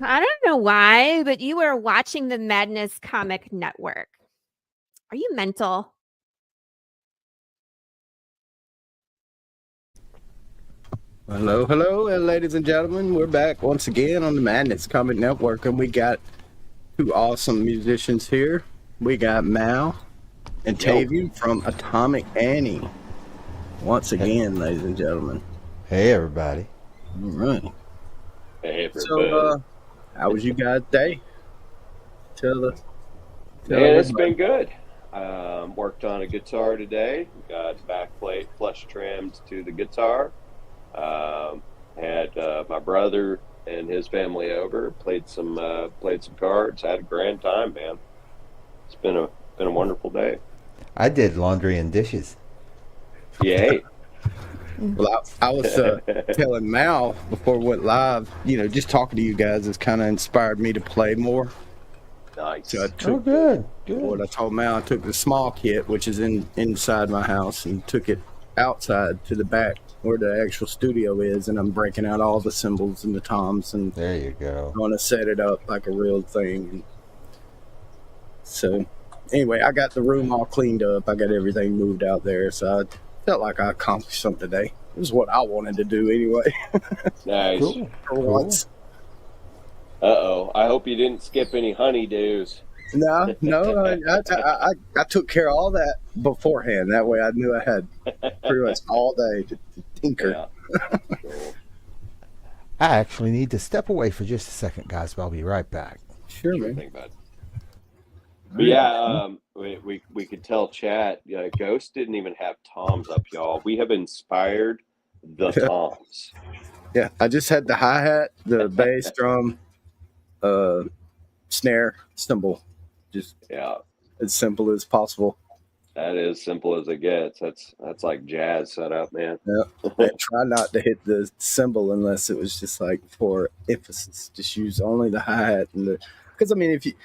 I don't know why, but you are watching the Madness Comic Network. Are you mental? Hello, hello, ladies and gentlemen. We're back once again on the Madness Comic Network, and we got two awesome musicians here. We got Mal and Tavian from Atomic Annie. Once again, ladies and gentlemen. Hey, everybody. All right. Hey, everybody. So, how was you guys' day? Man, it's been good. Worked on a guitar today. Got backplate flush trimmed to the guitar. Had my brother and his family over. Played some cards. Had a grand time, man. It's been a wonderful day. I did laundry and dishes. Yay! Well, I was telling Mal before we went live. Just talking to you guys has kind of inspired me to play more. Nice. So I took good. What I told Mal, I took the small kit, which is inside my house, and took it outside to the back where the actual studio is, and I'm breaking out all the cymbals and the toms, and there you go. I'm gonna set it up like a real thing. So anyway, I got the room all cleaned up. I got everything moved out there, so I felt like I accomplished something today. It was what I wanted to do anyway. Nice. Cool. For once. Uh-oh. I hope you didn't skip any honeydews. No, I took care of all that beforehand. That way I knew I had pretty much all day to tinker. Yeah. Cool. I actually need to step away for just a second, guys, but I'll be right back. Sure, man. Thing, bud. But yeah, we could tell chat. Ghost didn't even have toms up, y'all. We have inspired the toms. Yeah, I just had the hi-hat, the bass, drum, snare, cymbal. Just as simple as possible. That is simple as it gets. That's like jazz setup, man. Yeah. And try not to hit the cymbal unless it was just like for emphasis. Just use only the hi-hat because I mean, if you,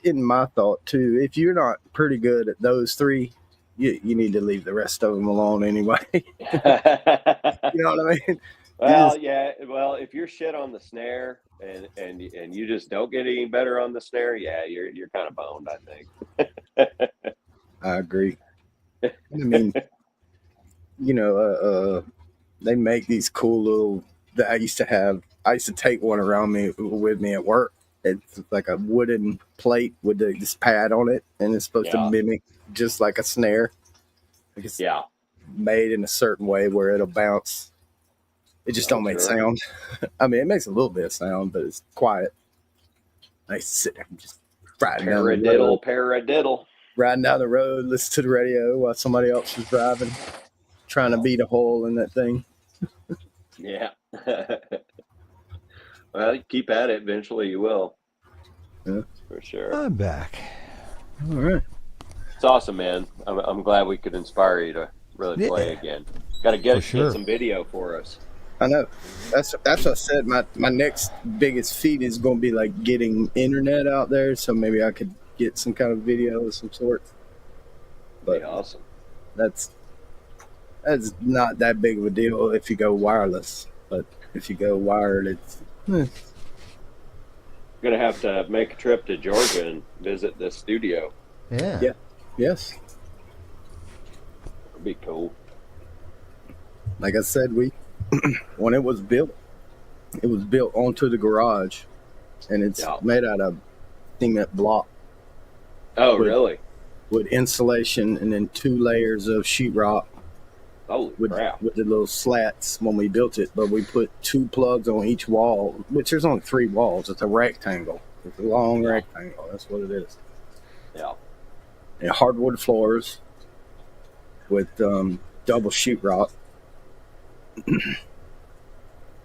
in my thought too, if you're not pretty good at those three, you need to leave the rest of them alone anyway. You know what I mean? Well, yeah. Well, if you're shit on the snare and you just don't get any better on the snare, yeah, you're kind of boned, I think. I agree. I mean, they make these cool little that I used to take one around with me at work. It's like a wooden plate with this pad on it, and it's supposed to mimic just like a snare. Like it's made in a certain way where it'll bounce. It just don't make sound. I mean, it makes a little bit of sound, but it's quiet. I sit there and just riding down the road. Paradiddle. Riding down the road, listen to the radio while somebody else is driving, trying to beat a hole in that thing. Yeah. Well, keep at it. Eventually you will. Yeah. For sure. I'm back. All right. It's awesome, man. I'm glad we could inspire you to really play again. Got to get some video for us. I know. That's what I said. My next biggest feat is going to be like getting internet out there, so maybe I could get some kind of video of some sort. But awesome. That's not that big of a deal if you go wireless, but if you go wired, it's Gonna have to make a trip to Georgia and visit the studio. Yeah. Yes. It'd be cool. Like I said, when it was built onto the garage, and it's made out of cement block. Oh, really? With insulation and then 2 layers of sheetrock. Holy crap. With the little slats when we built it, but we put 2 plugs on each wall, which there's only 3 walls. It's a rectangle. It's a long rectangle. That's what it is. Yeah. And hardwood floors with double sheetrock.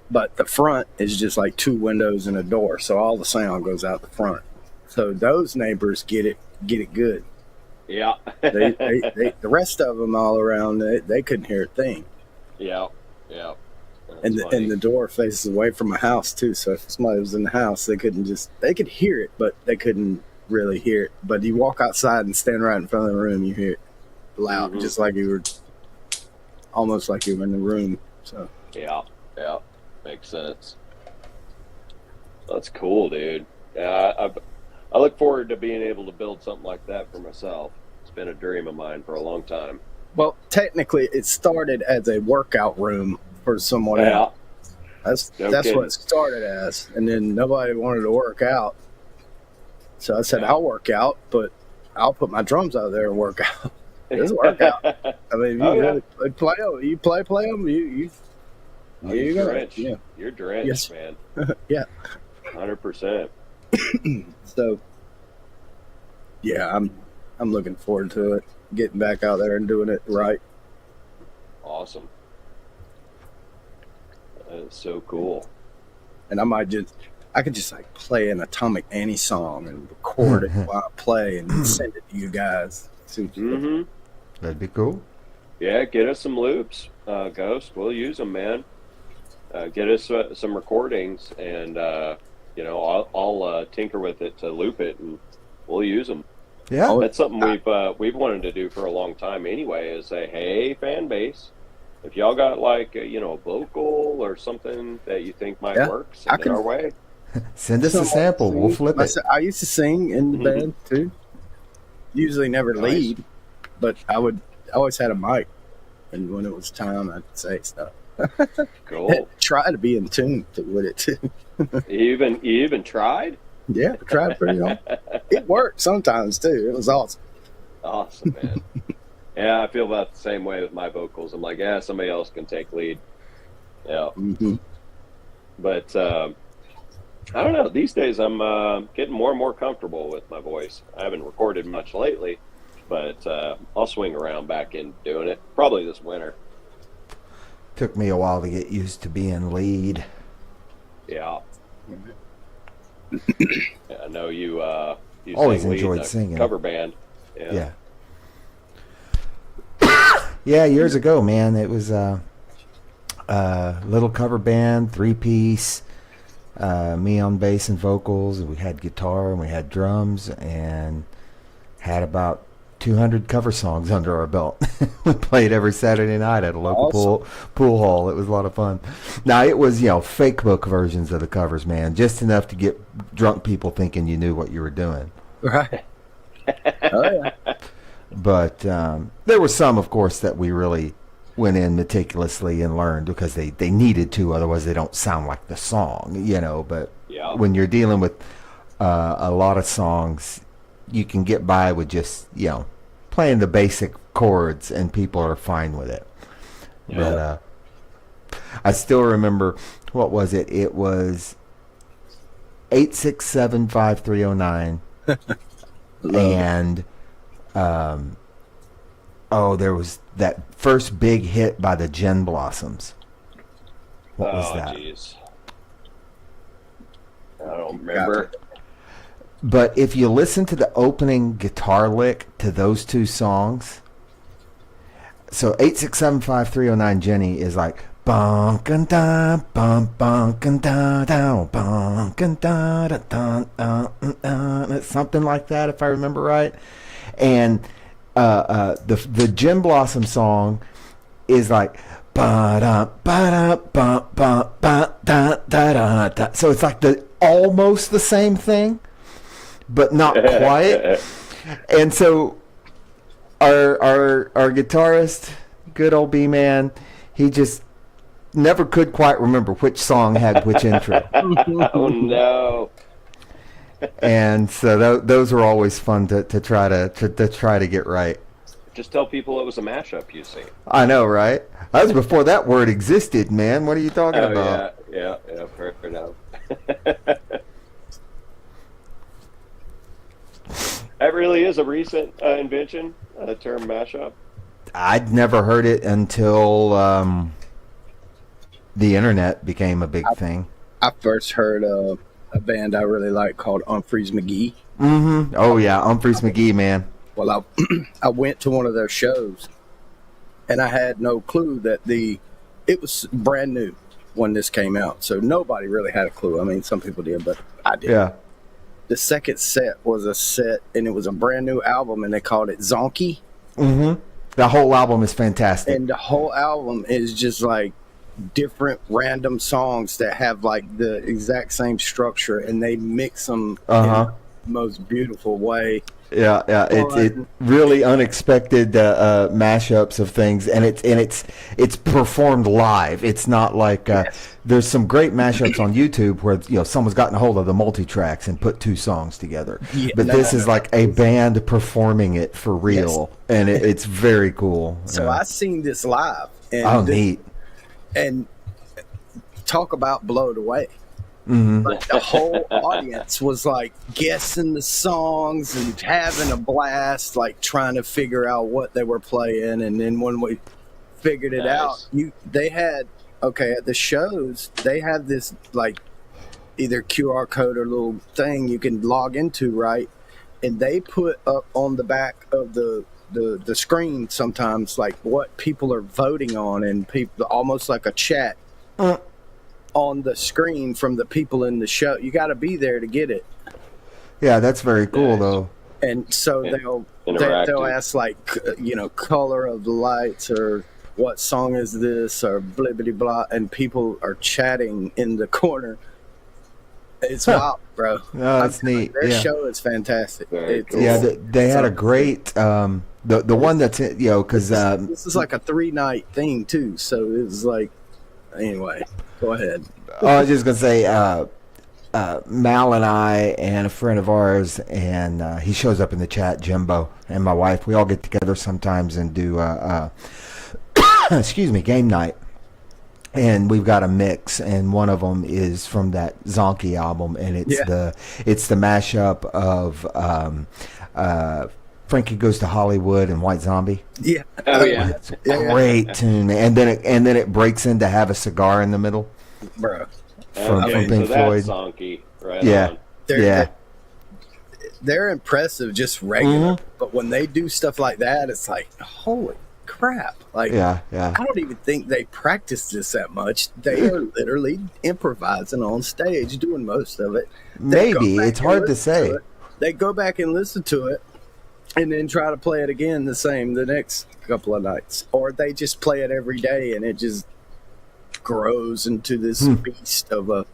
But the front is just like 2 windows and a door, so all the sound goes out the front. So those neighbors get it good. Yeah. The rest of them all around, they couldn't hear a thing. Yeah. And the door faces away from my house too, so if somebody was in the house, they could hear it, but they couldn't really hear it. But you walk outside and stand right in front of the room, you hear it loud, just like you were, almost like you were in the room. So yeah, makes sense. That's cool, dude. I look forward to being able to build something like that for myself. It's been a dream of mine for a long time. Well, technically, it started as a workout room for someone else. That's what it started as, and then nobody wanted to work out. So I said, I'll work out, but I'll put my drums out there and work out. It's a workout. I mean, you play them. You play them. You're drenched. Yeah. You're drenched, man. Yeah. 100%. So, yeah, I'm looking forward to it. Getting back out there and doing it right. Awesome. That is so cool. And I could just like play an Atomic Annie song and record it while I play and send it to you guys. Mm-hmm. That'd be cool. Yeah, get us some loops, Ghost. We'll use them, man. Get us some recordings, and I'll tinker with it to loop it, and we'll use them. Yeah, that's something we've wanted to do for a long time. Anyway, is say, hey, fan base, if y'all got like a vocal or something that you think might work, send it our way. Send us a sample. We'll flip it. I used to sing in the band too. Usually never lead, but I always had a mic, and when it was time, I'd say stuff. Cool. Try to be in tune with it too. You even tried? Yeah, tried pretty hard. It worked sometimes too. It was awesome. Awesome, man. Yeah, I feel about the same way with my vocals. I'm like, somebody else can take lead. Yeah. Mm-hmm. But I don't know. These days, I'm getting more and more comfortable with my voice. I haven't recorded much lately, but I'll swing around back in doing it probably this winter. Took me a while to get used to being lead. Yeah. I know you always sing enjoyed lead in a singing. Cover band. Yeah. Yeah, years ago, man, it was a little cover band, 3-piece, me on bass and vocals, and we had guitar and we had drums and had about 200 cover songs under our belt. We played every Saturday night at a local pool hall. It was a lot of fun. Now, it was, fake book versions of the covers, man, just enough to get drunk people thinking you knew what you were doing. Right. Oh, yeah. But there were some, of course, that we really went in meticulously and learned because they needed to, otherwise they don't sound like the song, But when you're dealing with a lot of songs, you can get by with just, playing the basic chords and people are fine with it. Yeah. But I still remember, what was it? It was 8675309 and there was that first big hit by the Gin Blossoms. What was that? Geez. I don't remember. But if you listen to the opening guitar lick to those two songs, so 8675309 Jenny is like bunk and da bum bunk and da down bunk and da da something like that, if I remember right. And the Gin Blossom song is like ba da ba da ba ba ba da da da. So it's like almost the same thing, but not quite. And so our guitarist, good old B-man, he just never could quite remember which song had which intro. Oh no. And so those were always fun to try to get right. Just tell people it was a mashup, you see. I know, right? That was before that word existed, man. What are you talking about? Yeah, fair enough. That really is a recent invention, the term mashup. I'd never heard it until the internet became a big thing. I first heard a band I really like called Humphreys McGee. Mm-hmm. Oh, yeah, Humphreys McGee, man. Well, I went to one of their shows, and I had no clue that it was brand new when this came out. So nobody really had a clue. I mean, some people did, but I did. Yeah. The second set was a set, and it was a brand new album, and they called it Zonky. Mm-hmm. The whole album is fantastic. And the whole album is just like different random songs that have like the exact same structure, and they mix them in the most beautiful way. Yeah. It's really unexpected mashups of things, and it's performed live. It's not like there's some great mashups on YouTube where someone's gotten a hold of the multi-tracks and put two songs together. Yeah, but this is like a band performing it for real, and it's very cool. So I seen this live. And neat. And talk about blown away. Like the whole audience was like guessing the songs and having a blast, like trying to figure out what they were playing. And then when we figured it out, they had at the shows they have this like either QR code or little thing you can log into, right? And they put up on the back of the screen sometimes like what people are voting on, and people almost like a chat on the screen from the people in the show. You got to be there to get it. Yeah, that's very cool though. And so they'll ask like color of the lights or what song is this or blibbity blah, and people are chatting in the corner. It's wild, bro. No, that's neat. Their show is fantastic. They had a great the one that's because this is like a 3-night thing too. So it was like anyway. Go ahead. I was just gonna say, Mal and I and a friend of ours, and he shows up in the chat, Jimbo, and my wife. We all get together sometimes and do game night. And we've got a mix, and one of them is from that Zonky album, and it's the mashup of Frankie Goes to Hollywood and White Zombie. Yeah. It's a great tune, and then it breaks into Have a Cigar in the middle, bro. From Pink Floyd. That's Zonky, right? They're impressive, just regular. But when they do stuff like that, it's like holy crap! Like, I don't even think they practice this that much. They are literally improvising on stage, doing most of it. Maybe it's hard to say. They go back and listen to it, and then try to play it again the next couple of nights. Or they just play it every day, and it just grows into this beast of a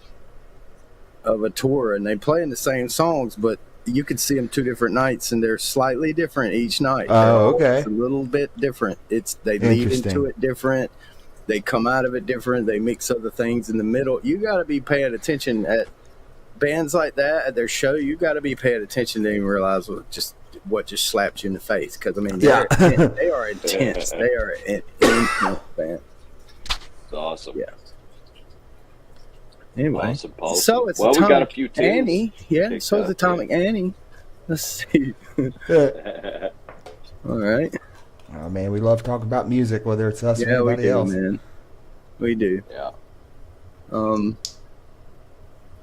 tour. And they play in the same songs, but you could see them 2 different nights, and they're slightly different each night. Oh, okay. It's a little bit different. They lead into it different. They come out of it different. They mix other things in the middle. You got to be paying attention at bands like that at their show. You got to be paying attention to even realize what just slapped you in the face, because I mean they are intense. They are an intense band. It's awesome. Yeah. Anyway, awesome. So it's we got a few tunes. Annie. Yeah. So it's Atomic Annie. Let's see. All right. Oh man, we love talking about music, whether it's us or anybody else. Man. We do. Yeah.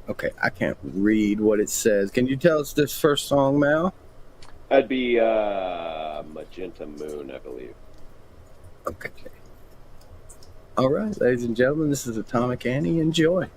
Okay, I can't read what it says. Can you tell us this first song, Mal? That'd be Magenta Moon, I believe. Okay. All right, ladies and gentlemen, this is Atomic Annie. Enjoy.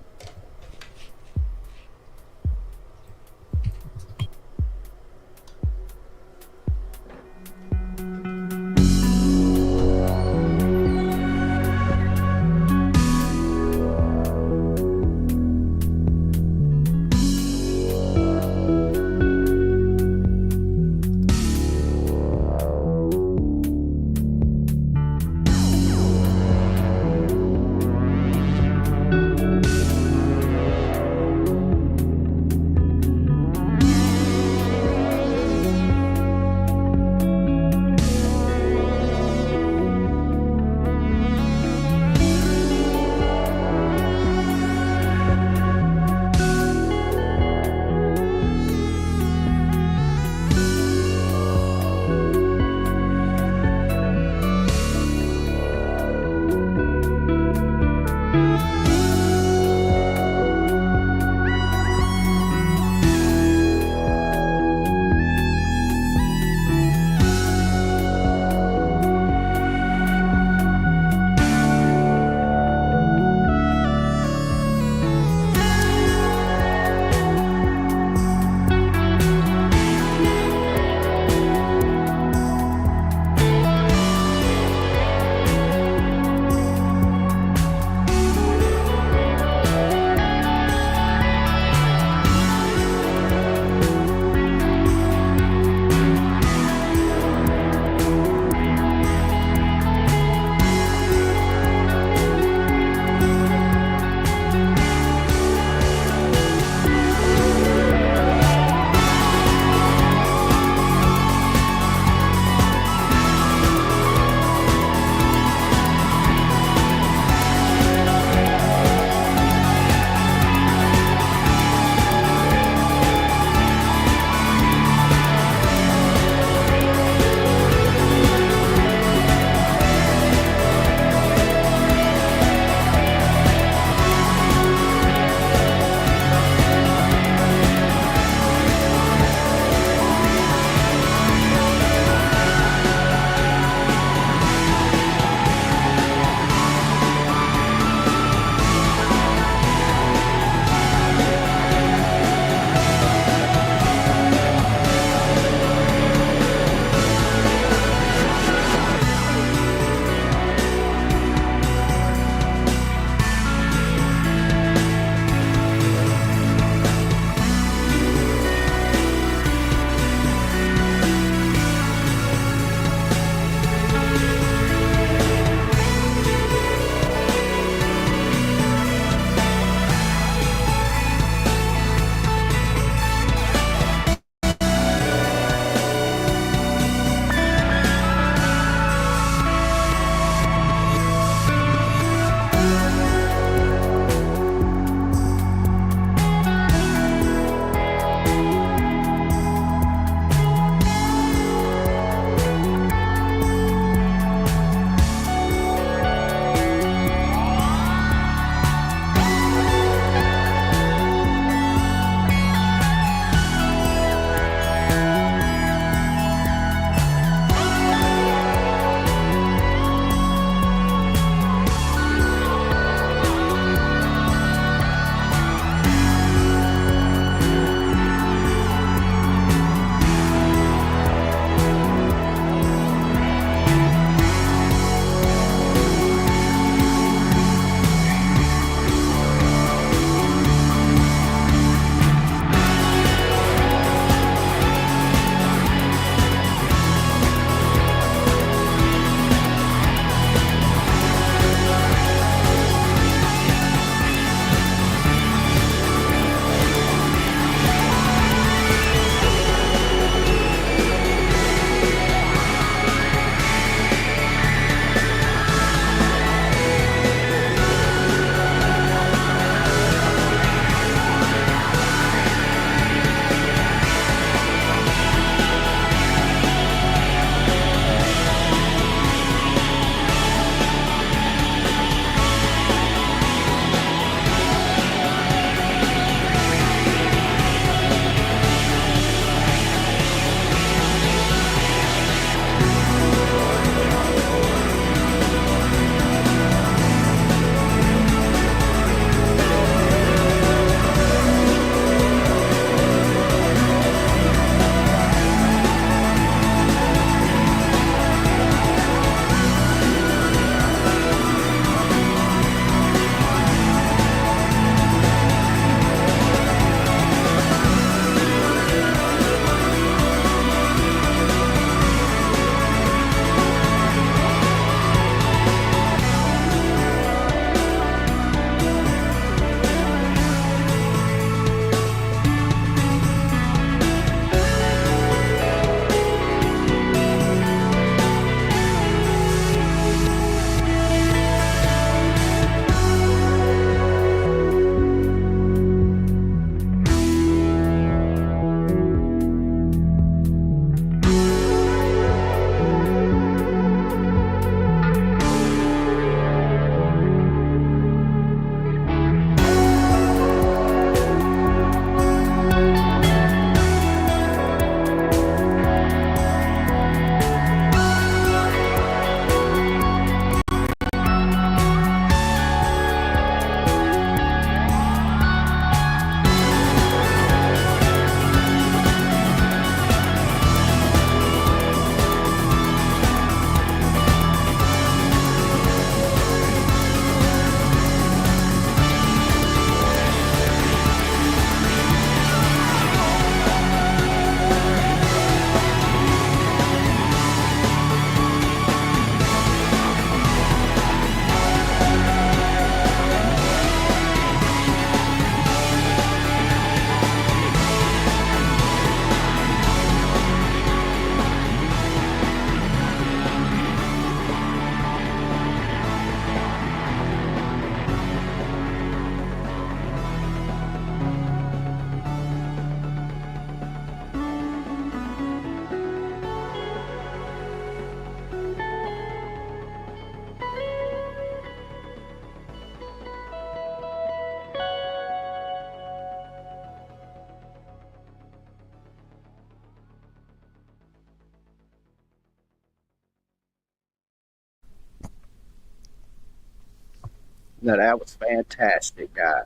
No, that was fantastic, guys.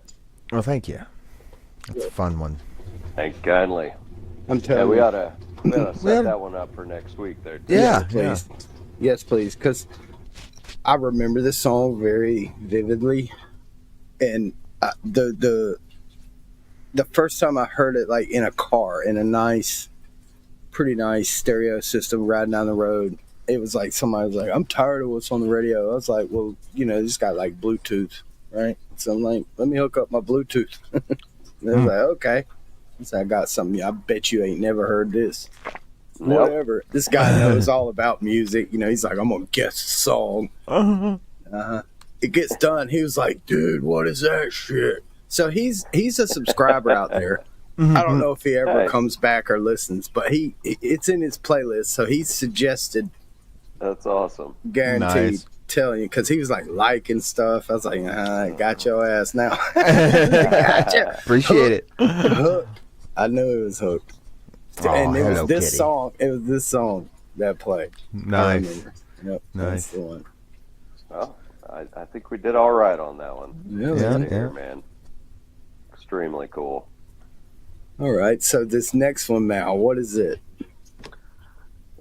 Well, thank you. That's a fun one. Thank you kindly. I'm telling we you. ought to set that one up for next week there. Yeah, please. Yes, please. Because I remember this song very vividly. And the first time I heard it, like in a car, in a pretty nice stereo system riding down the road, it was like somebody was like, I'm tired of what's on the radio. I was like, well, this got like Bluetooth, right? So I'm like, let me hook up my Bluetooth. And I was like, okay. So I got something. I bet you ain't never heard this. Nope. Whatever. This guy knows all about music. He's like, I'm going to guess a song. It gets done. He was like, dude, what is that shit? So he's a subscriber out there. I don't know if he ever comes back or listens, but it's in his playlist. So he suggested. That's awesome. Guaranteed. Nice. Telling you, because he was like liking stuff. I was like, got your ass now. Gotcha. Appreciate it. Hooked. I knew it was hooked. And it was this song. It was this song that played. Nice. Yep. Nice. That's the one. Well, I think we did all right on that one. Yeah. Man. Extremely cool. All right. So this next one, Mal, what is it?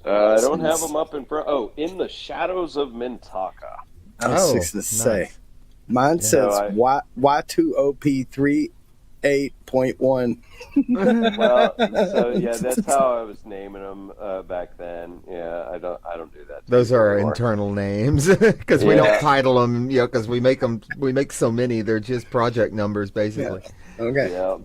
I don't have them up in front. Oh, In the Shadows of Mintaka. I was fixing to say. Mine says Y2OP3 8.1. Well, so yeah, that's how I was naming them back then. Yeah, I don't do that. Those are our internal names because we don't title them. Because we make so many. They're just project numbers basically. Yeah. Okay. Yeah.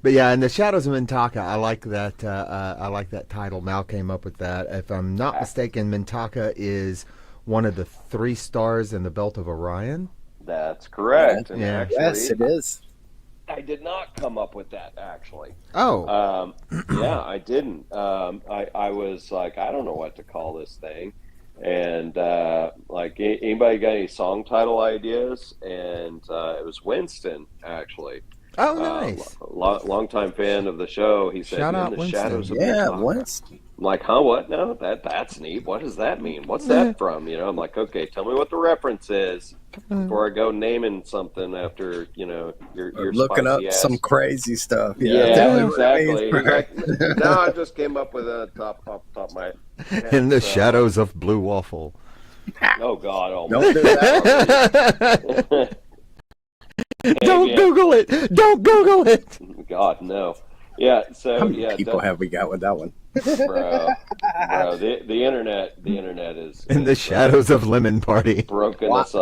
But yeah, in the Shadows of Mintaka, I like that. I like that title. Mal came up with that. If I'm not mistaken, Mintaka is one of the 3 stars in the Belt of Orion. That's correct. Yeah. Actually, yes, it is. I did not come up with that actually. Oh. Yeah, I didn't. I was like, I don't know what to call this thing, and like anybody got any song title ideas? And it was Winston actually. Oh, nice. Long time fan of the show. He said, Shout "In out the Winston." shadows of Winston. I'm like, huh? What? No, that's neat. What does that mean? What's that from? I'm like, okay, tell me what the reference is before I go naming something after your looking up ass. some crazy stuff. Yeah, exactly. Like, no, I just came up with a off the top of my head. In the shadows of Blue Waffle. Oh God! Oh, don't do that. Don't Google it. Don't Google it. God, no. Yeah. So how many people have we got with that one? Bro, the internet is in the shadows of Lemon Party. Broken us.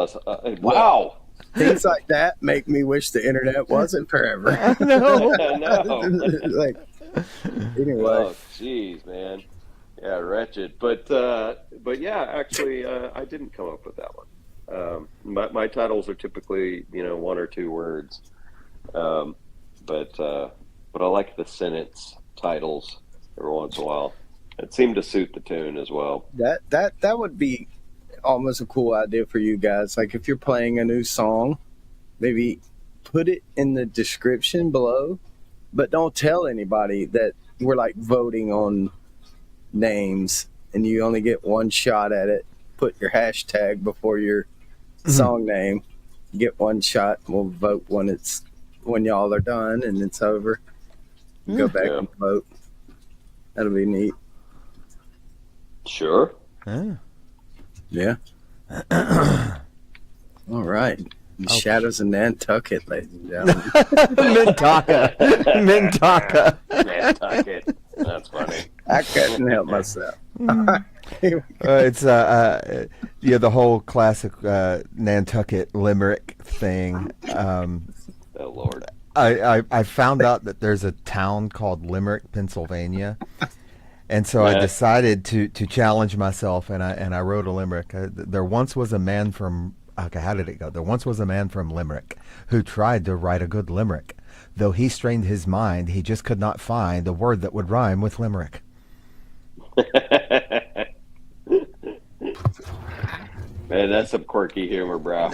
Wow. Things like that make me wish the internet wasn't forever. No. Like, anyway. Oh, jeez, man. Yeah, wretched. But yeah, actually, I didn't come up with that one. My titles are typically 1 or 2 words, but I like the sentence titles every once in a while. It seemed to suit the tune as well. That would be almost a cool idea for you guys. Like if you're playing a new song, maybe put it in the description below, but don't tell anybody that we're like voting on names and you only get one shot at it. Put your hashtag before your song name. You get one shot. We'll vote when y'all are done and it's over. Go back and vote. That'll be neat. Sure. Yeah. All right. The Shadows of Nantucket, ladies and gentlemen. Mintaka. Nantucket. That's funny. I couldn't help myself. It's the whole classic Nantucket limerick thing. Oh Lord. I found out that there's a town called Limerick, Pennsylvania, and so I decided to challenge myself, and I wrote a limerick. There once was a man from. Okay, how did it go? There once was a man from Limerick who tried to write a good limerick. Though he strained his mind, he just could not find a word that would rhyme with limerick. Man, that's some quirky humor, bro.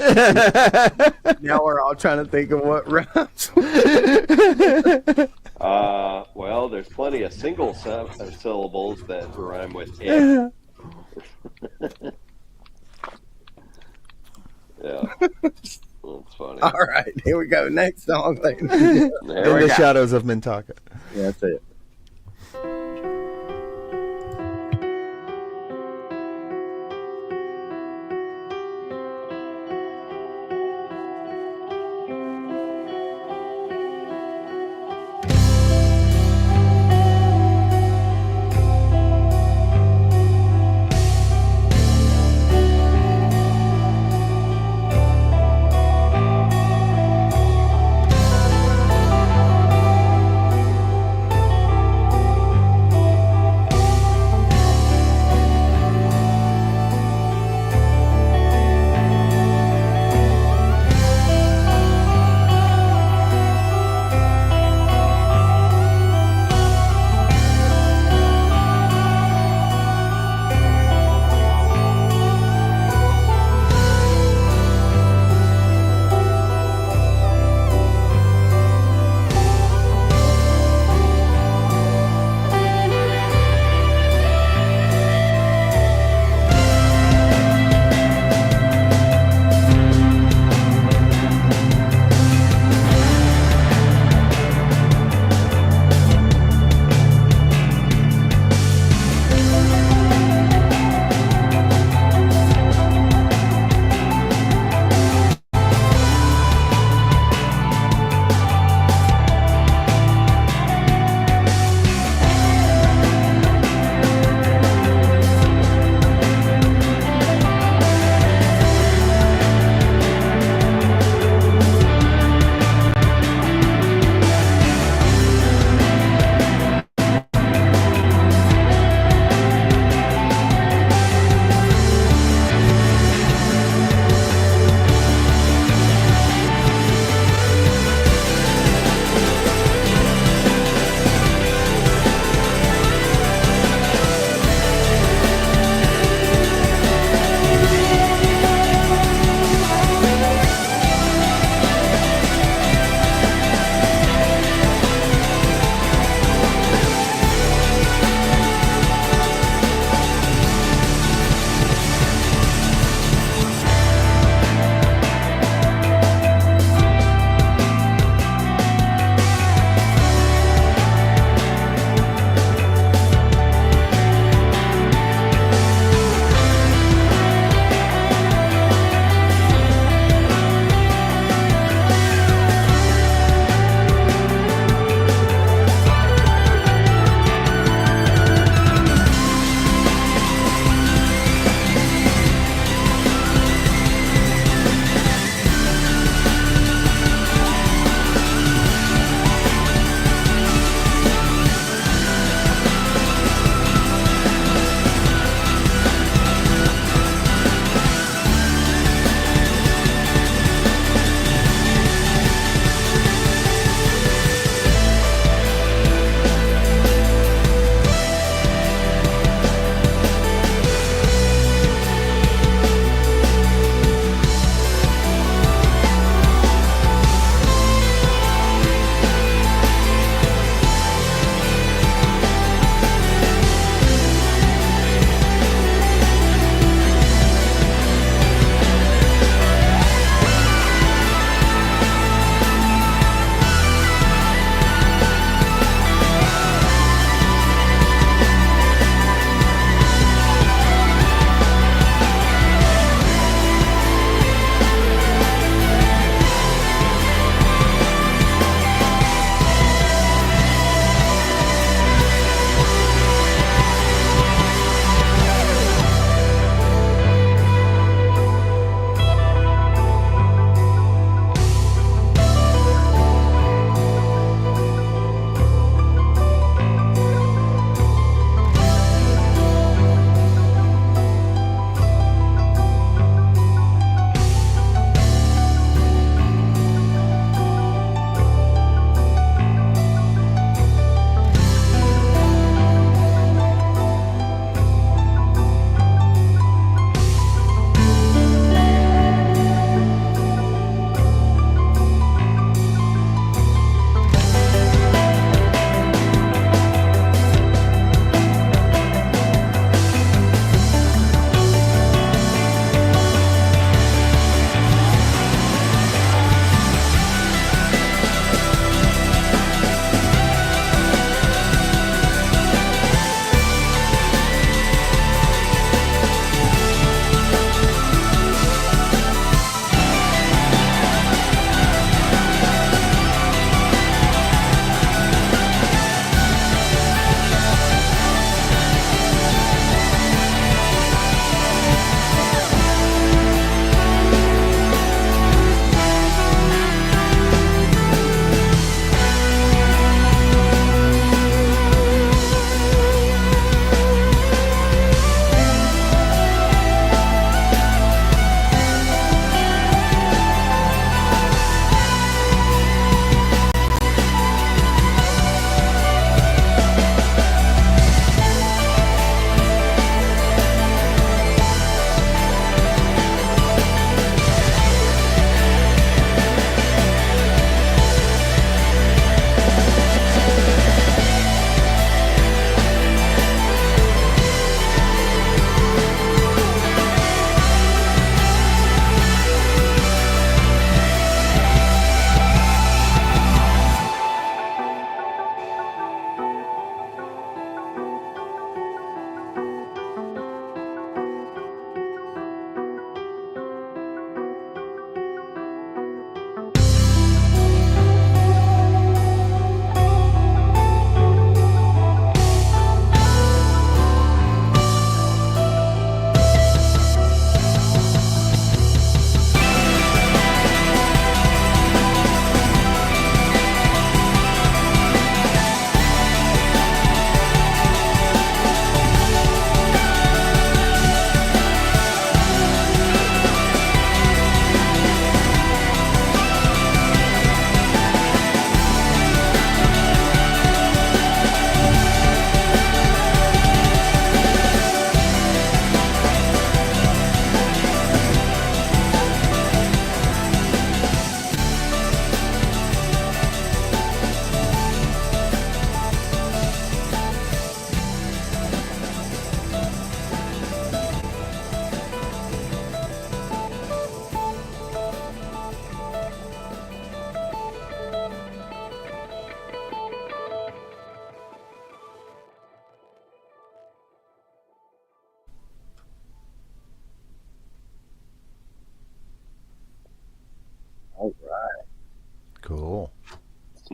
Now we're all trying to think of what rhymes. Well, there's plenty of single syllables that rhyme with it. Yeah. Here we go. Next song. There In we the go. shadows of Mintaka. Yeah, that's it.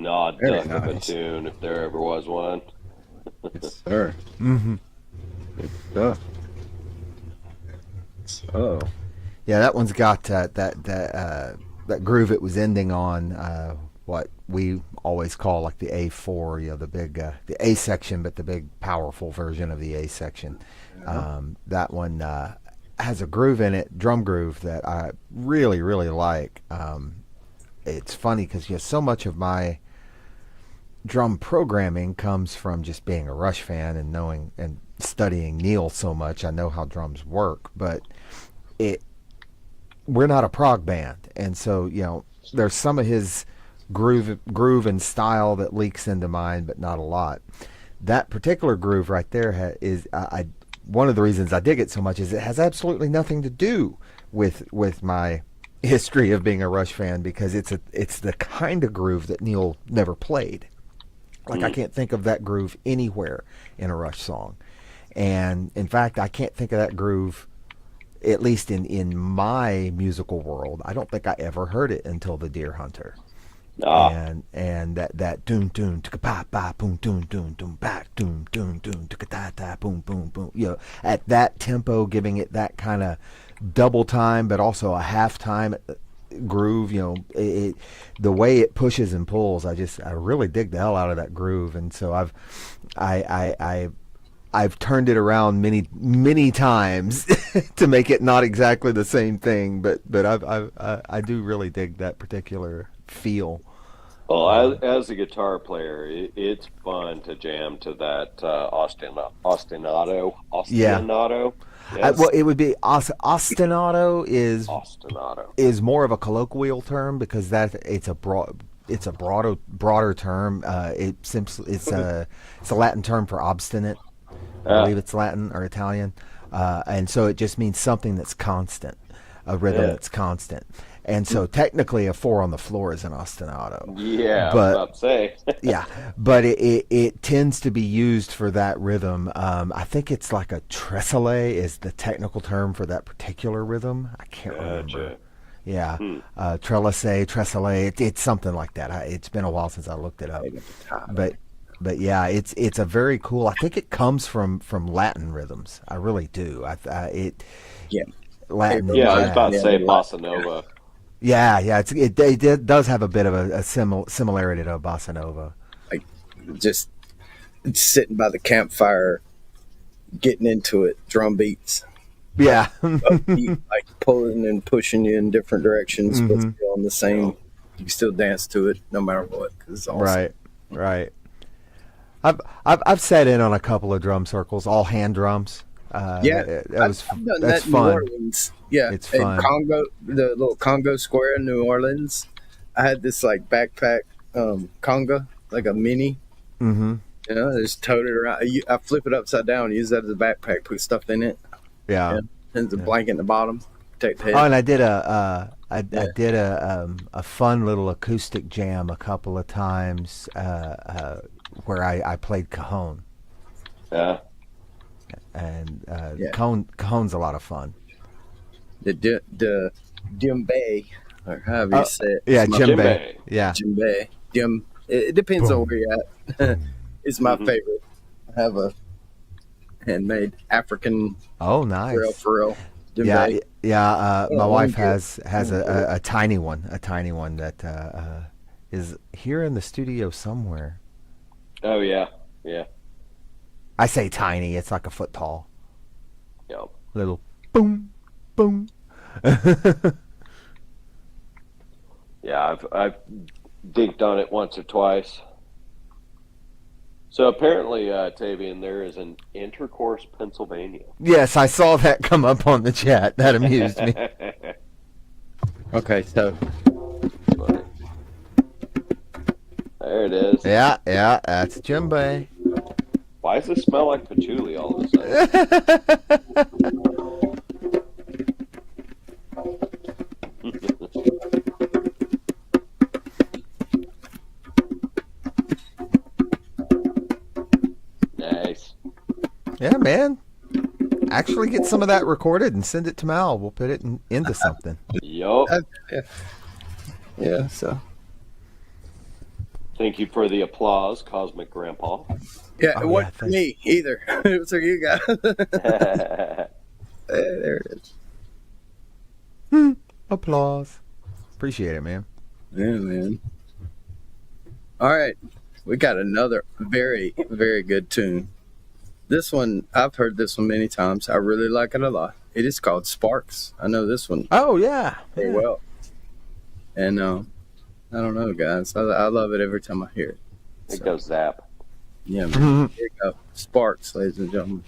Gnawed Very duck of a nice. tune, if there ever was one. Yes, sir. Mm-hmm. Good stuff. So, Yeah, that one's got that groove it was ending on. What we always call like the A4, the big the A section, but the big powerful version of the A section. That one has a groove in it, drum groove that I really really like. It's funny because so much of my drum programming comes from just being a Rush fan and knowing and studying Neil so much. I know how drums work, but we're not a prog band, and so there's some of his groove and style that leaks into mine, but not a lot. That particular groove right there is one of the reasons I dig it so much is it has absolutely nothing to do with my history of being a Rush fan, because it's the kind of groove that Neil never played. Like I can't think of that groove anywhere in a Rush song, and in fact I can't think of that groove, at least in my musical world. I don't think I ever heard it until The Deer Hunter. And that doom doom tika pa pa boom doom doom doom back doom doom doom tika ta ta boom boom boom. At that tempo, giving it that kind of double time, but also a half time groove. The way it pushes and pulls, I really dig the hell out of that groove. And so I've turned it around many times to make it not exactly the same thing, but I do really dig that particular feel. Well, as a guitar player, it's fun to jam to that ostinato. Yeah. Yes. Well, it would be ostinato is more of a colloquial term, because it's a broader term. It's a Latin term for obstinate. I believe it's Latin or Italian, and so it just means something that's constant, a rhythm that's constant. And so technically a 4 on the floor is an ostinato. Yeah, but, I was about to say. Yeah, but it tends to be used for that rhythm. I think it's like a tressile is the technical term for that particular rhythm. I can't remember. Yeah, tressile, it's something like that. It's been a while since I looked it up. But yeah, it's a very cool. I think it comes from Latin rhythms. I really do. Latin. Yeah, I was about to say bossa nova. Yeah, it does have a bit of a similarity to bossa nova. Like just sitting by the campfire, getting into it, drum beats. Yeah, upbeat, like pulling and pushing you in different directions, but still on the same. You can still dance to it no matter what, because it's awesome. Right. I've sat in on a couple of drum circles, all hand drums. I've done that's that in fun. New Orleans. Yeah, it's fun. Congo, the little Congo Square in New Orleans. I had this like backpack conga, like a mini. Mm-hmm. Just tote it around. I flip it upside down, use that as a backpack, put stuff in it. Yeah. And the blanket in the bottom, protect the head. Oh, and I did a fun little acoustic jam a couple of times where I played cajon. Yeah. And cajon's a lot of fun. The djembe, or however you say it. Yeah, djembe. Yeah, djembe. It depends on where you're at. It's my favorite. I have a handmade African. Oh, nice. For real. Djembe. Yeah. My wife has a tiny one that is here in the studio somewhere. Oh yeah. I say tiny. It's like a foot tall. Yep. Little boom, boom. Yeah, I've dinked on it once or twice. So apparently, Tavian, there is an Intercourse, Pennsylvania. Yes, I saw that come up on the chat. That amused me. Okay, so there it is. Yeah, that's djembe. Why does it smell like patchouli all of a sudden? Nice. Yeah, man. Actually get some of that recorded and send it to Mal. We'll put it into something. Yup. yeah, so Thank you for the applause, Cosmic Grandpa. Yeah, Oh, it wasn't for me either. It was for you guys. There it is. Applause. Appreciate it, man. Yeah, man. All right. We got another very, very good tune. This one, I've heard this one many times. I really like it a lot. It is called Sparks. I know this one Oh, yeah. very well. And I don't know, guys. I love it every time I hear it. It goes zap. Yeah, man. Here you go. Sparks, ladies and gentlemen.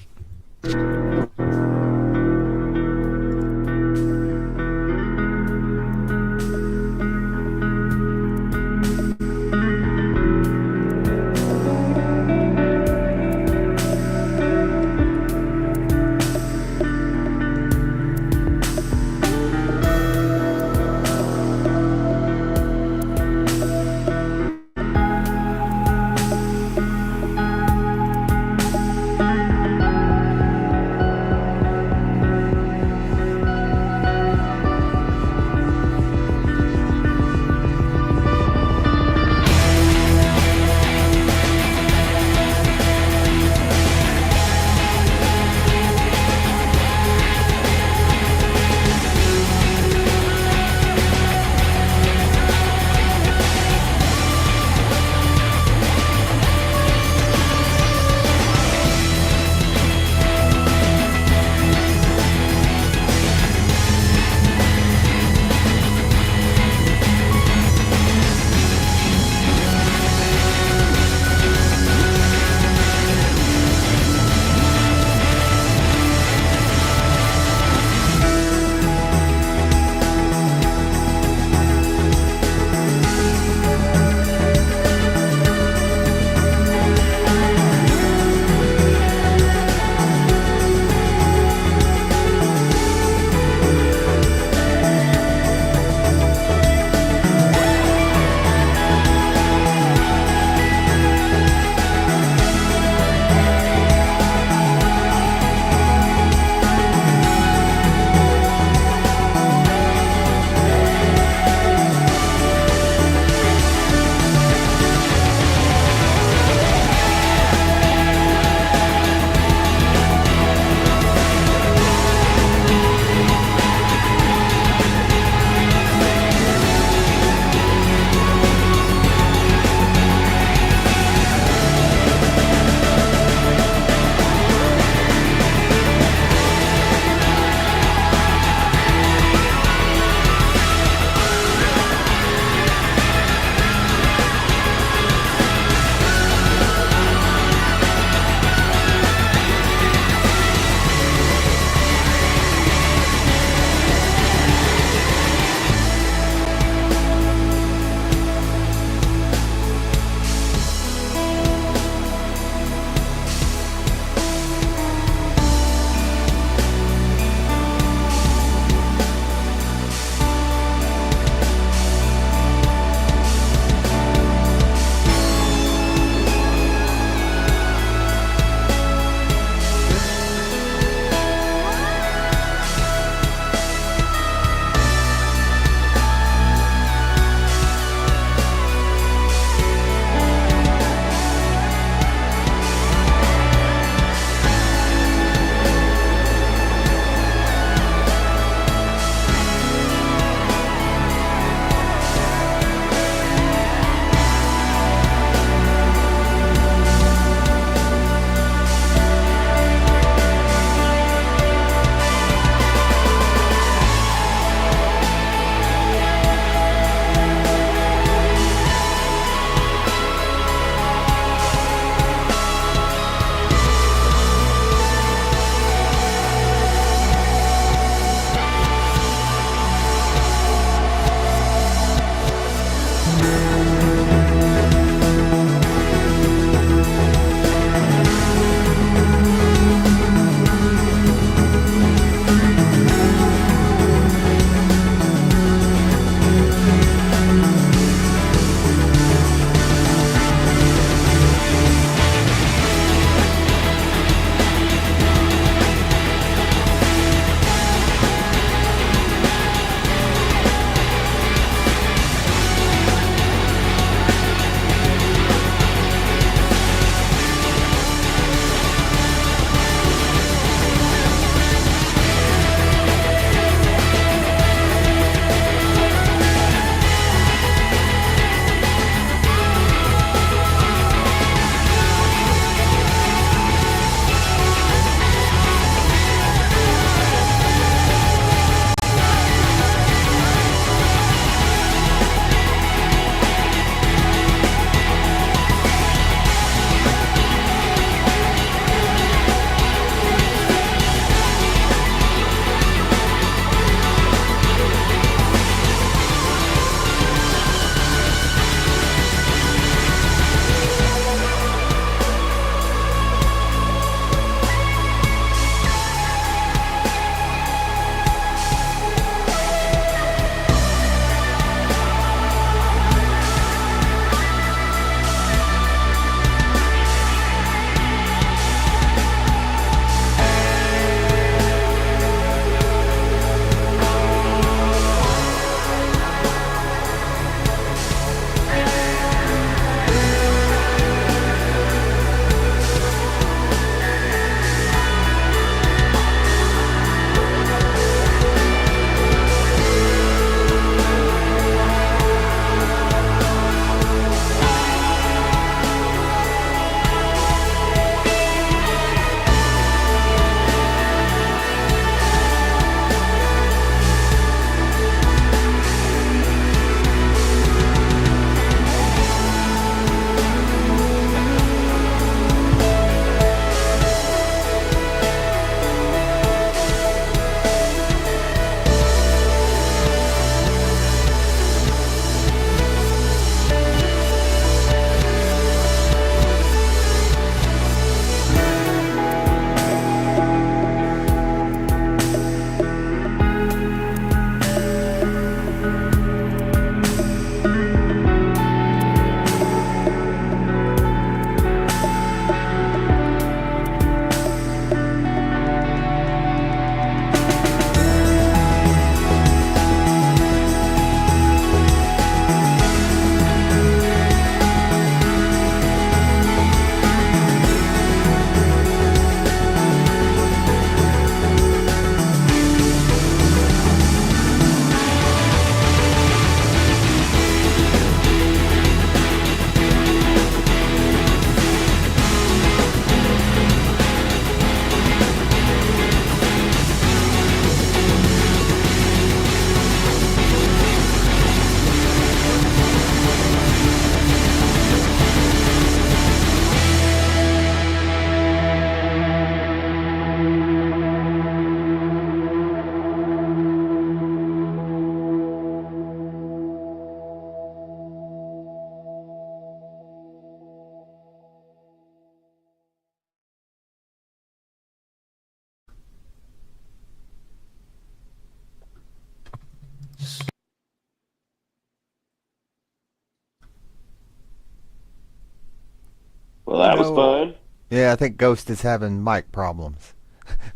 That was fun. Yeah, I think Ghost is having mic problems.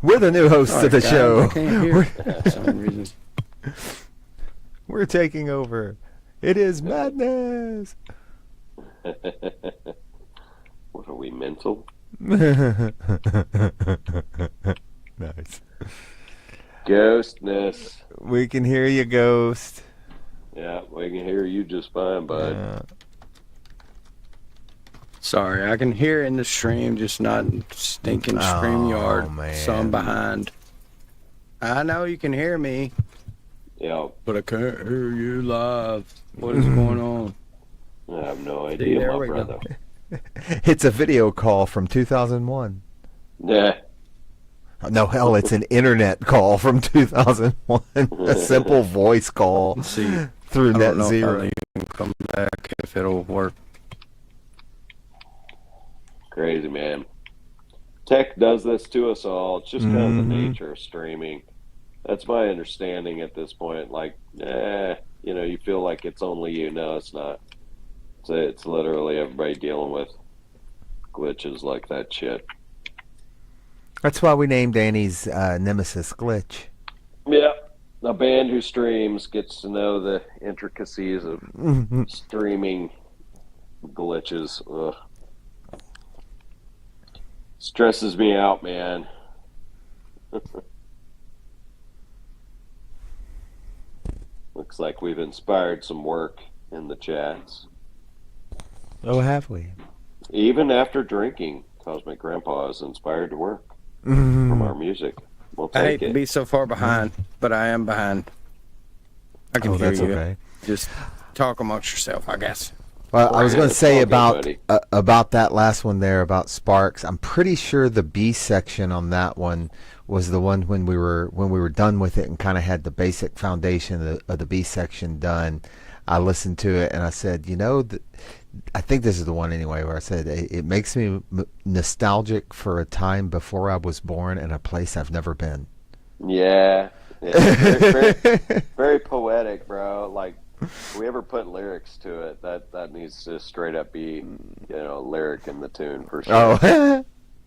We're the new hosts of the show. I can't hear for some reason. We're taking over. It is madness. What are we, mental? Nice. Ghostness. We can hear you, Ghost. Yeah, we can hear you just fine, bud. Yeah. Sorry, I can hear in the stream, just not in stinking StreamYard. Man. So I'm behind. I know you can hear me, Yeah, but I can't hear you live. What is going on? I have no idea, there my we go. brother. It's a video call from 2001. Yeah. No, hell, it's an internet call from 2001. A simple voice call Let's see. through I Net don't know Zero. if I'll even come back, if it'll work. Crazy, man. Tech does this to us all. It's just kind of the nature of streaming. That's my understanding at this point. Like, you feel like it's only you. No, it's not. It's literally everybody dealing with glitches like that shit. That's why we named Annie's Nemesis Glitch. Yeah. A band who streams gets to know the intricacies of streaming glitches. Ugh. Stresses me out, man. Looks like we've inspired some work in the chats. Oh, have we? Even after drinking, Cosmic Grandpa is inspired to work from our music. We'll I hate take to it. be so far behind, but I am behind. I can hear that's you. okay. Just talk amongst yourself, I guess. Well, I was going to It's say all good, about that last one there about Sparks. I'm pretty sure the B section on that one was the one when we were done with it and kind of had the basic foundation of the B section done. I listened to it and I said, I think this is the one anyway where I said it makes me nostalgic for a time before I was born and a place I've never been. Yeah. Very, very, very poetic, bro. Like, if we ever put lyrics to it, that needs to straight up be, lyric in the tune for sure. Oh,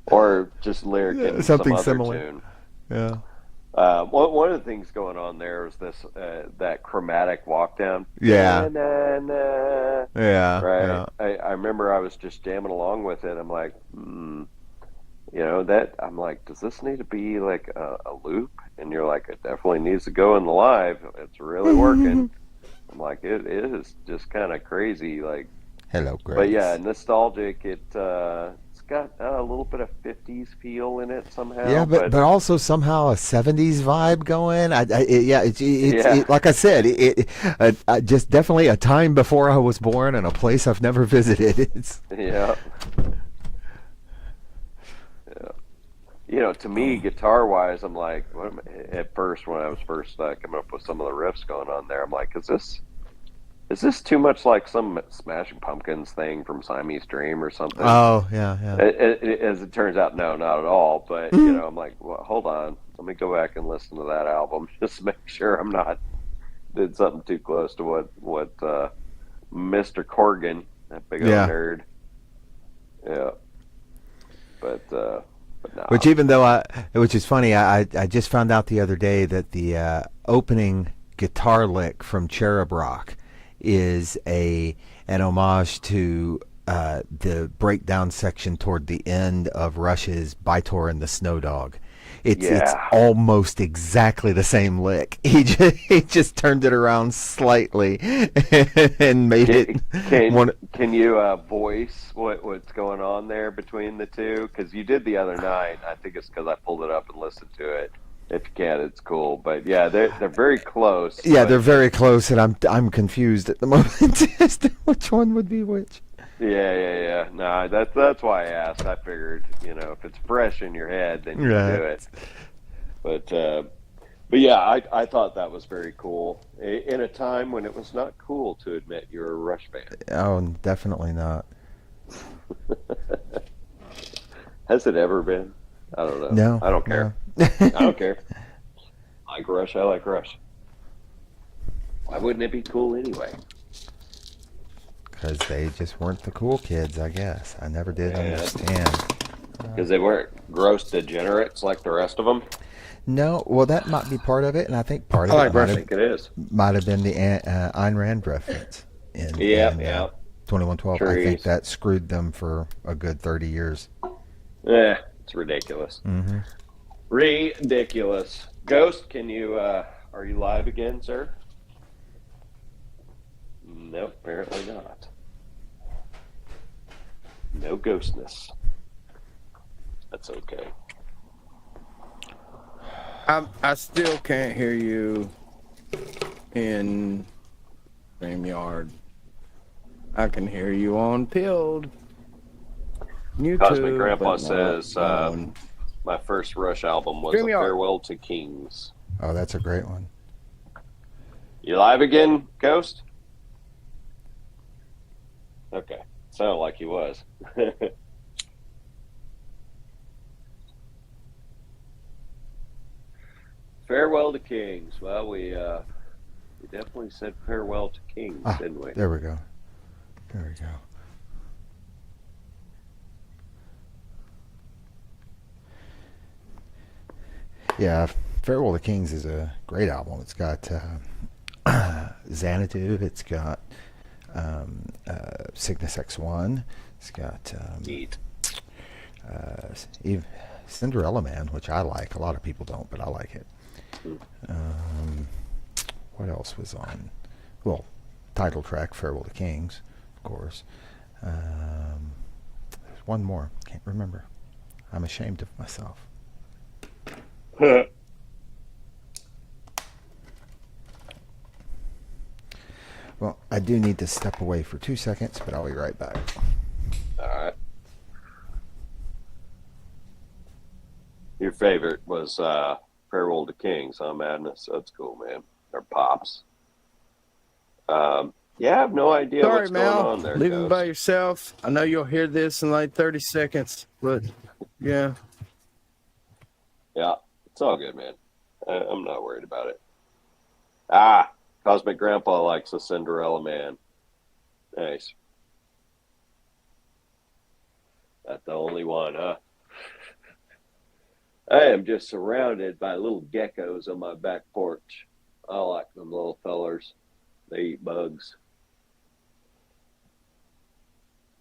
Or just lyric in something some other similar. tune. Yeah. One of the things going on there is this that chromatic walk down. Yeah. Na, na, na. Yeah. Right. Yeah. I remember I was just jamming along with it. I'm like, that I'm like, does this need to be like a loop? And you're like, it definitely needs to go in the live. It's really working. I'm like, it is just kind of crazy. Like, Hello, Grace. but yeah, nostalgic. It's got a little bit of 50s feel in it somehow. Yeah, but also somehow a 70s vibe going. It's like I said, just definitely a time before I was born and a place I've never visited. It's yeah. To me, guitar-wise, I'm like, at first when I was first coming up with some of the riffs going on there, I'm like, is this too much like some Smashing Pumpkins thing from Siamese Dream or something? Oh, yeah. As it turns out, no, not at all. But I'm like, well, hold on, let me go back and listen to that album just to make sure I'm not did something too close to what Mr. Corgan, that big old nerd. Yeah, but no. Which which is funny, I just found out the other day that the opening guitar lick from Cherub Rock is an homage to the breakdown section toward the end of Rush's Bytor and the Snow Dog. It's almost exactly the same lick. He just turned it around slightly and made it. Can you voice what's going on there between the two? Because you did the other night. I think it's because I pulled it up and listened to it. If you can, it's cool. But yeah, they're very close. Yeah, they're very close, and I'm confused at the moment as to which one would be which. Yeah. No, that's why I asked. I figured, if it's fresh in your head, then you can do it. But yeah, I thought that was very cool in a time when it was not cool to admit you're a Rush fan. Oh, definitely not. Has it ever been? I don't know. No, I don't care. No. I don't care. I like Rush. Why wouldn't it be cool anyway? Because they just weren't the cool kids, I guess. I never did understand. Because they weren't gross degenerates like the rest of them? No, well, that might be part of it, and I think part of I it think it is. might have been the Ayn Rand reference in 2112. Trees. I think that screwed them for a good 30 years. It's ridiculous. Mm-hmm. Ridiculous. Ghost, can you, are you live again, sir? Nope, apparently not. No ghostness. That's okay. I still can't hear you in StreamYard. I can hear you on Pilled. YouTube, Cosmic Grandpa but not says, on my first Rush album was A StreamYard. Farewell to Kings. Oh, that's a great one. You live again, Ghost? Okay. Sounded like he was. Farewell to Kings. Well, we definitely said farewell to Kings, didn't we? There we go. There we go. Yeah, Farewell to Kings is a great album. It's got Xanadu. It's got Cygnus X1. It's got Neat. Cinderella Man, which I like. A lot of people don't, but I like it. What else was on? Well, title track, Farewell to Kings, of course. There's one more. Can't remember. I'm ashamed of myself. Well, I do need to step away for 2 seconds, but I'll be right back. All right. Your favorite was Farewell to Kings, huh, Madness? That's cool, man. Or Pops. Yeah, I have no idea Sorry, what's Mel. going on there. Leave it by yourself. I know you'll hear this in like 30 seconds, but yeah. Yeah, it's all good, man. I'm not worried about it. Cosmic Grandpa likes a Cinderella Man. Nice. Not the only one, huh? I am just surrounded by little geckos on my back porch. I like them little fellers. They eat bugs.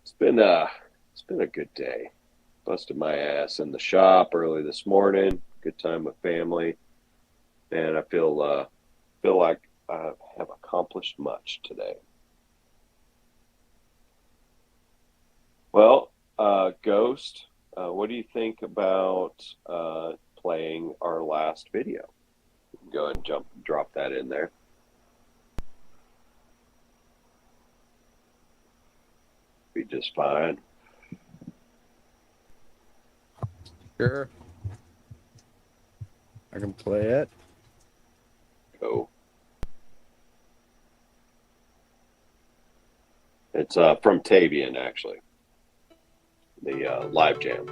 It's been a good day. Busted my ass in the shop early this morning. Good time with family, and I feel like I have accomplished much today. Well, Ghost, what do you think about playing our last video? Go ahead and drop that in there. Be just fine. Sure. I can play it. Go. It's from Tavian, actually. The live jam.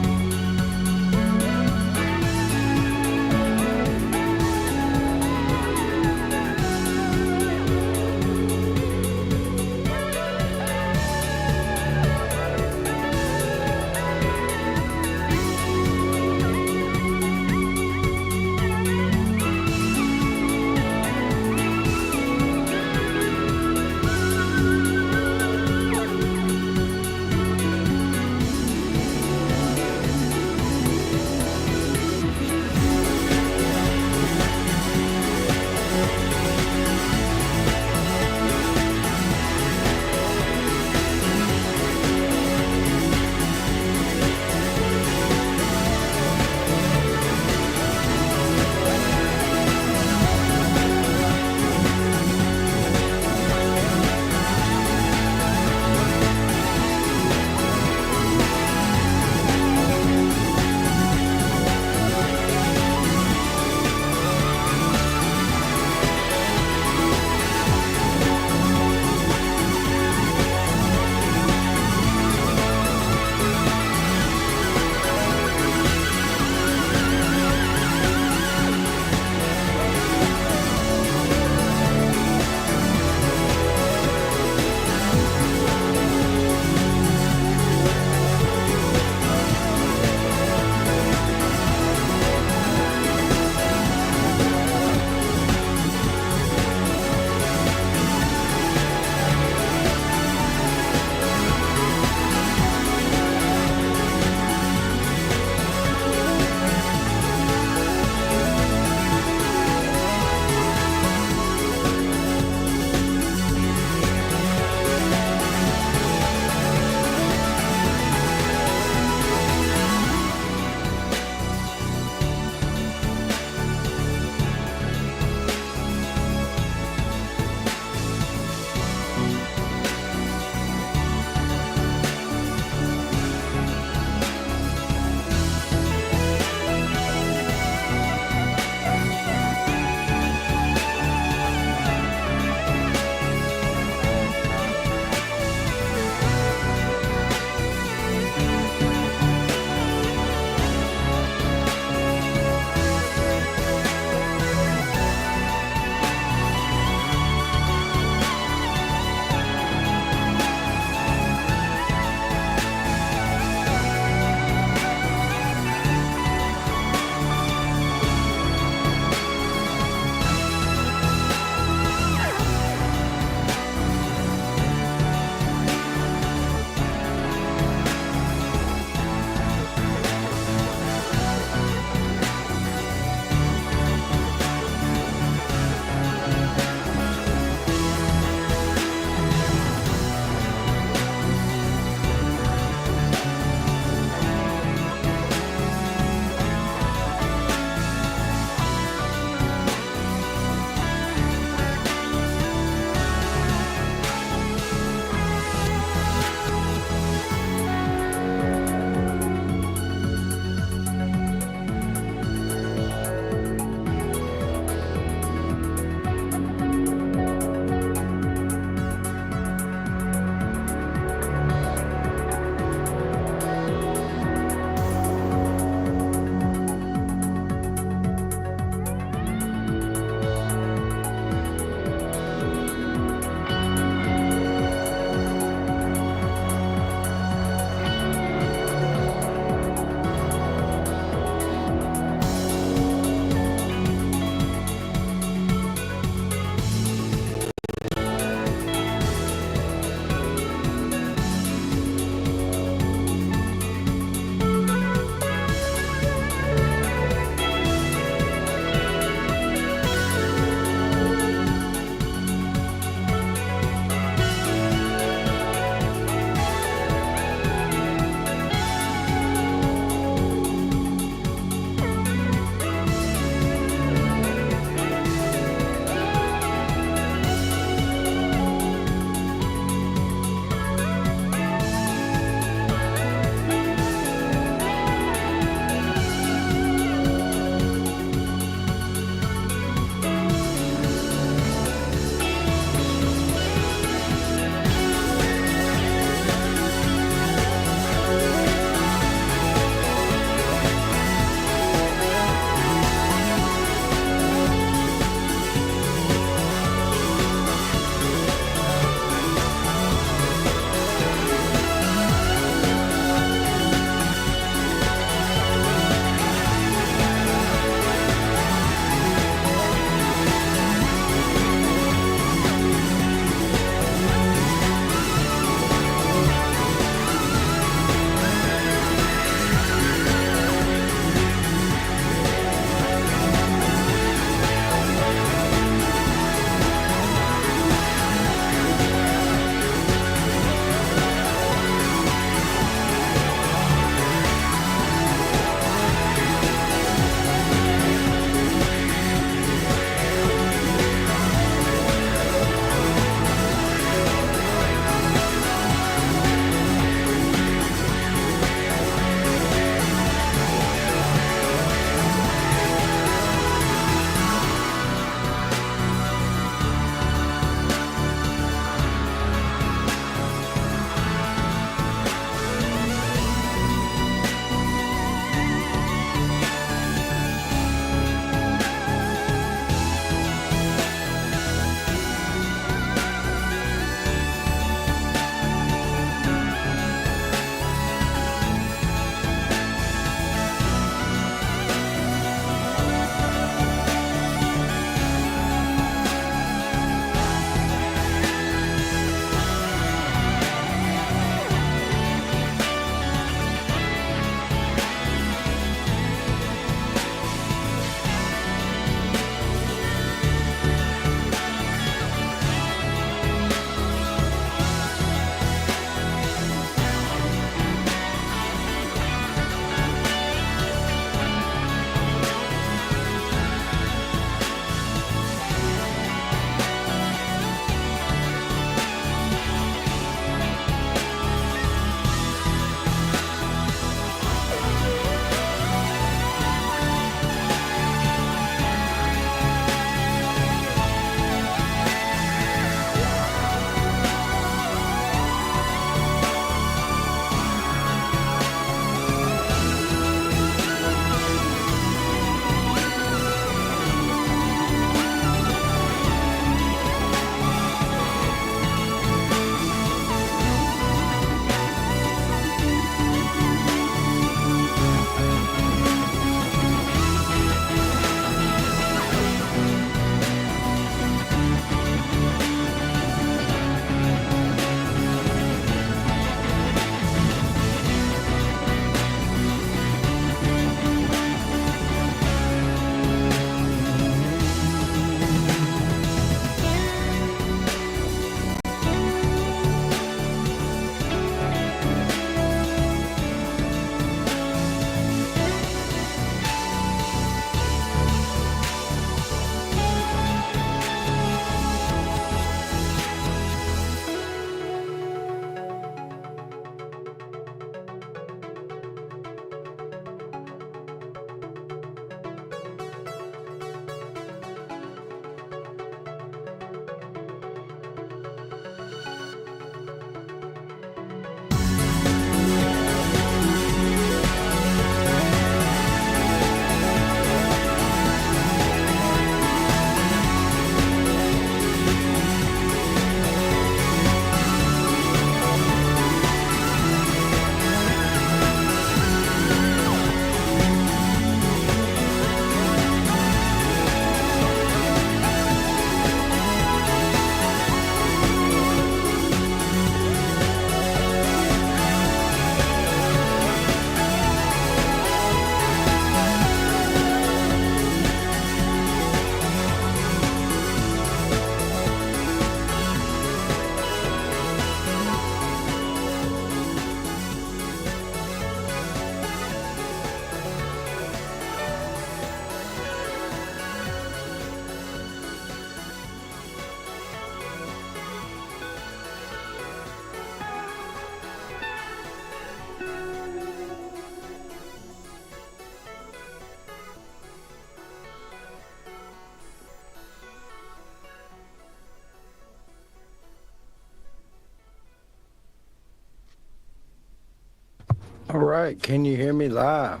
All right. Can you hear me live?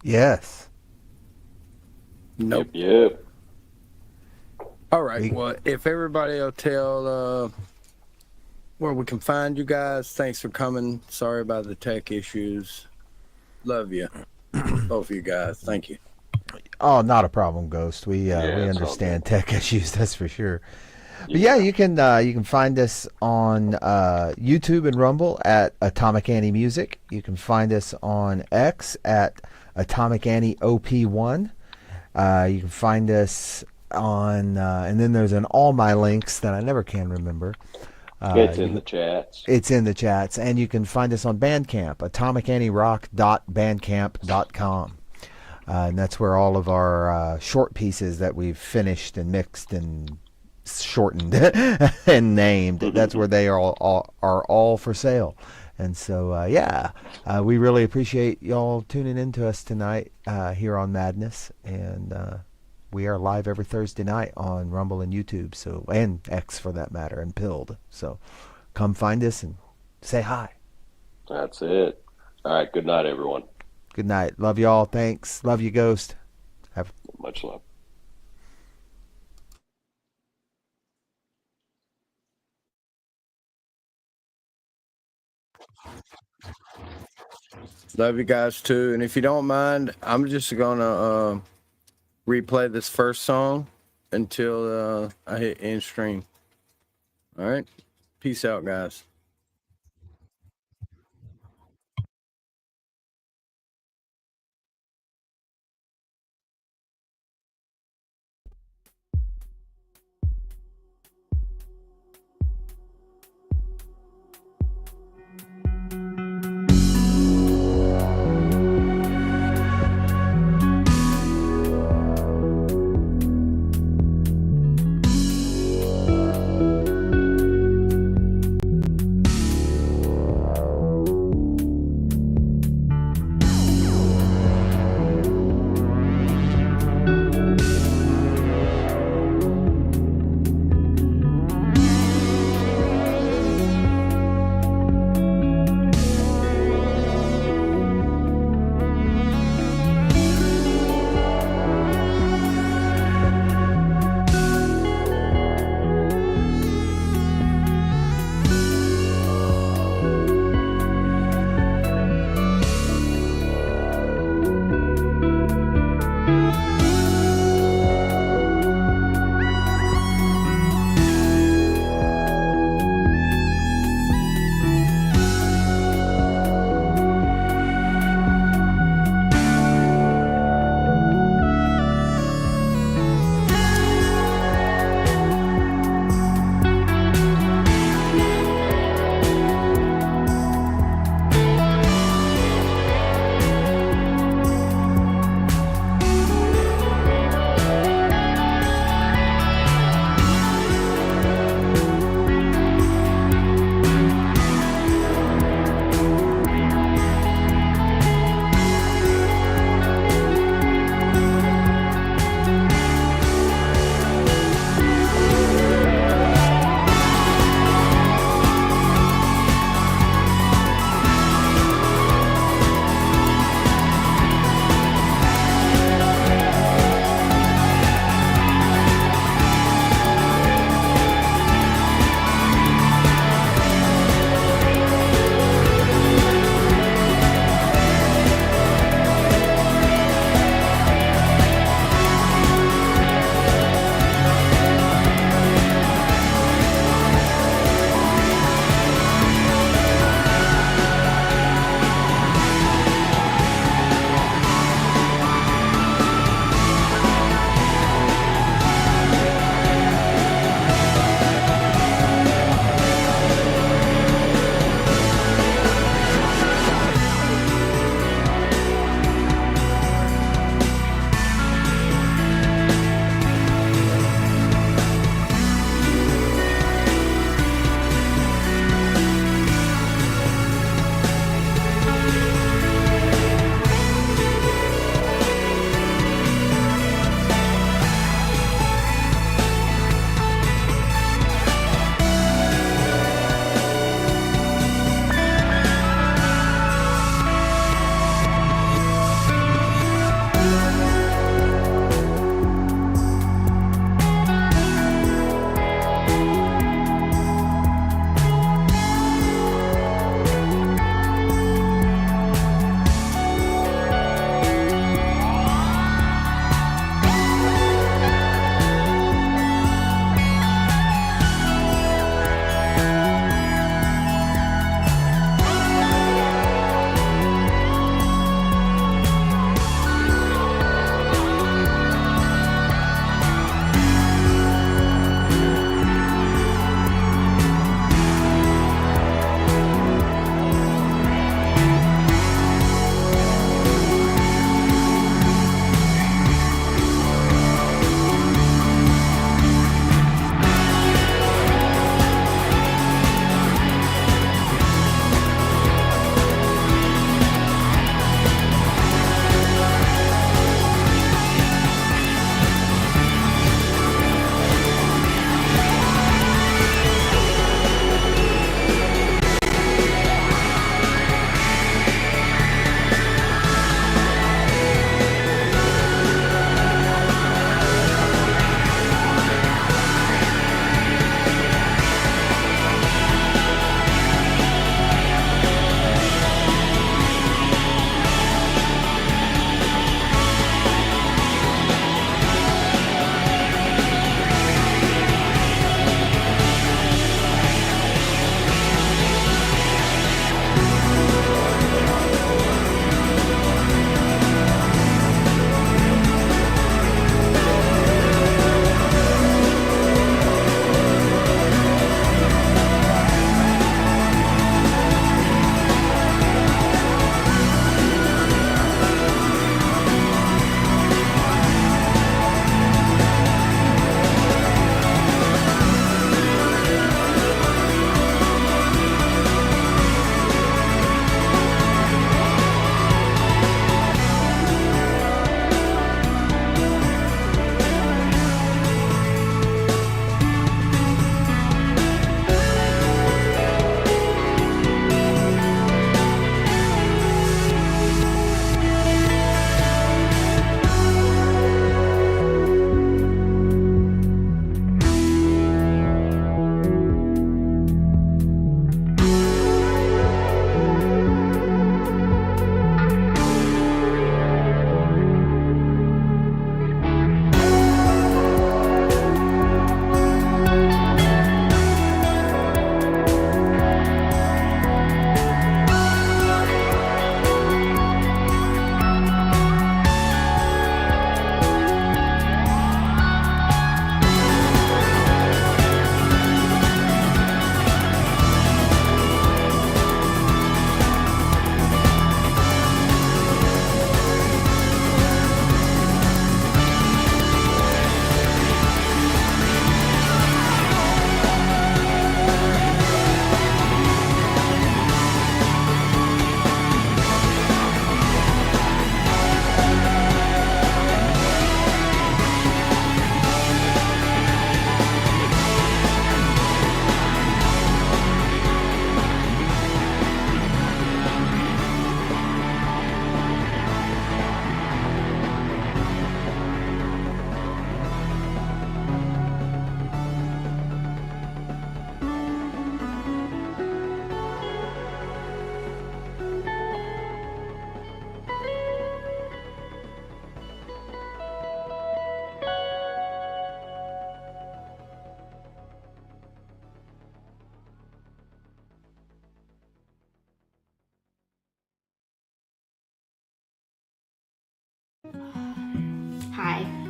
Yes. Nope. Yep. All right. Well, if everybody will tell where we can find you guys, thanks for coming. Sorry about the tech issues. Love you. Both of you guys. Thank you. Oh, not a problem, Ghost. We understand tech issues, that's for sure. But yeah, you can find us on YouTube and Rumble at Atomic Annie Music. You can find us on X at Atomic Annie OP1. You can find us on, and then there's all my links that I never can remember. It's in the chats. It's in the chats, and you can find us on Bandcamp, atomicannierock.bandcamp.com. And that's where all of our short pieces that we've finished and mixed and shortened and named, that's where they are all for sale. And so we really appreciate y'all tuning in to us tonight here on Madness, and we are live every Thursday night on Rumble and YouTube, so, and X for that matter, and Pilled. So come find us and say hi. That's it. All right, good night, everyone. Good night. Love y'all. Thanks. Love you, Ghost. Much love. Love you guys too. And if you don't mind, I'm just gonna replay this first song until I hit end stream. All right. Peace out, guys.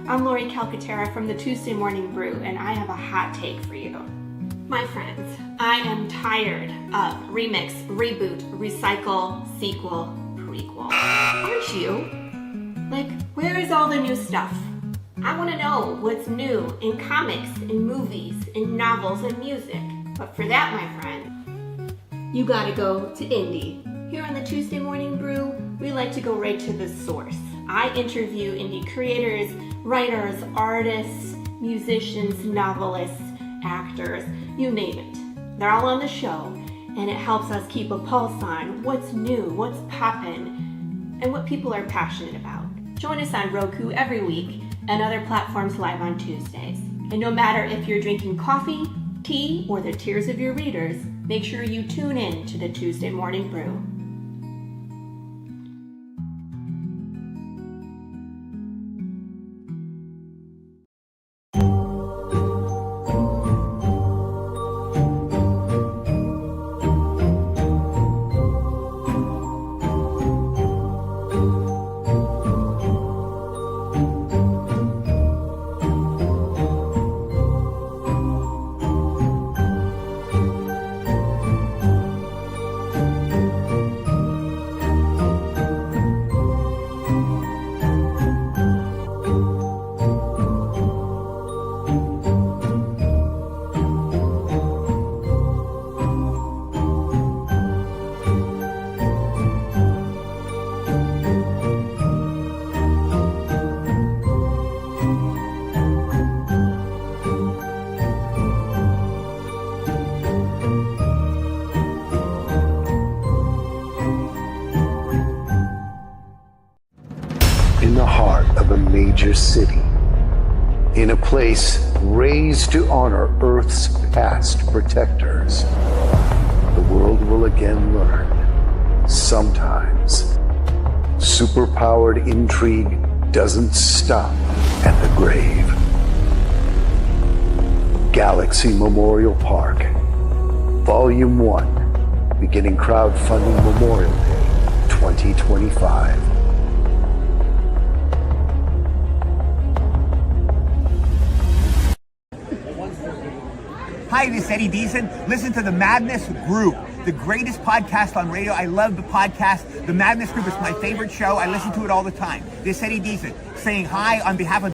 I'm Lori Calcaterra from the Tuesday Morning Brew, and I have a hot take for you. My friends, I am tired of remix, reboot, recycle, sequel, prequel. Aren't you? Like, where is all the new stuff? I want to know what's new in comics, in movies, in novels, and music. But for that, my friend, you gotta go to indie. Here on the Tuesday Morning Brew, we like to go right to the source. I interview indie creators, writers, artists, musicians, novelists, actors, you name it. They're all on the show, and it helps us keep a pulse on what's new, what's poppin', and what people are passionate about. Join us on Roku every week and other platforms live on Tuesdays. And no matter if you're drinking coffee, tea, or the tears of your readers, make sure you tune in to the Tuesday Morning Brew. In the heart of a major city, in a place raised to honor Earth's past protectors, the world will again learn, sometimes, superpowered intrigue doesn't stop at the grave. Galaxy Memorial Park, Volume 1, beginning crowdfunding Memorial Day 2025. Hi, this is Eddie Deason. Listen to the Madness Group, the greatest podcast on radio. I love the podcast. The Madness Group is my favorite show. I listen to it all the time. This is Eddie Deason saying hi on behalf of